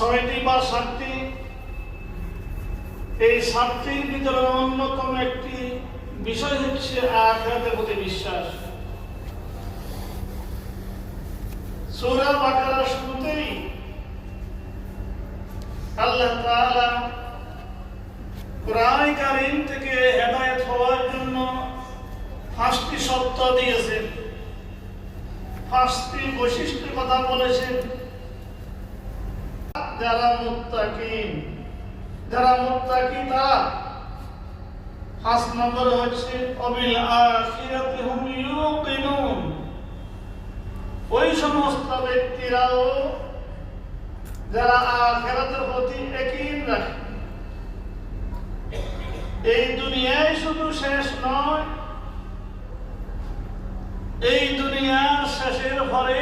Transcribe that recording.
ছয়টি বা সাতটি। এই সাতটির ভিতরে অন্যতম একটি বিষয় হচ্ছে আখিরাতের প্রতি বিশ্বাস। সূরা বাকারার শুরুতেই আল্লাহ তাআলা কোরআন কারীম থেকে হেদায়েত হওয়ার জন্য 5টি শর্ত দিয়েছেন, 5টি বৈশিষ্ট্যের কথা বলেছেন। যারা মুত্তাকি তারা 5 নম্বর হচ্ছে অবিল আখিরাতি হুম ইউকিনুন। ওই সমস্ত ব্যক্তিরাও যারা আখিরাতের প্রতি ইয়াকিন রাখে। এই দুনিয়ায় শুধু শেষ নয়, এই দুনিয়ার শেষের পরে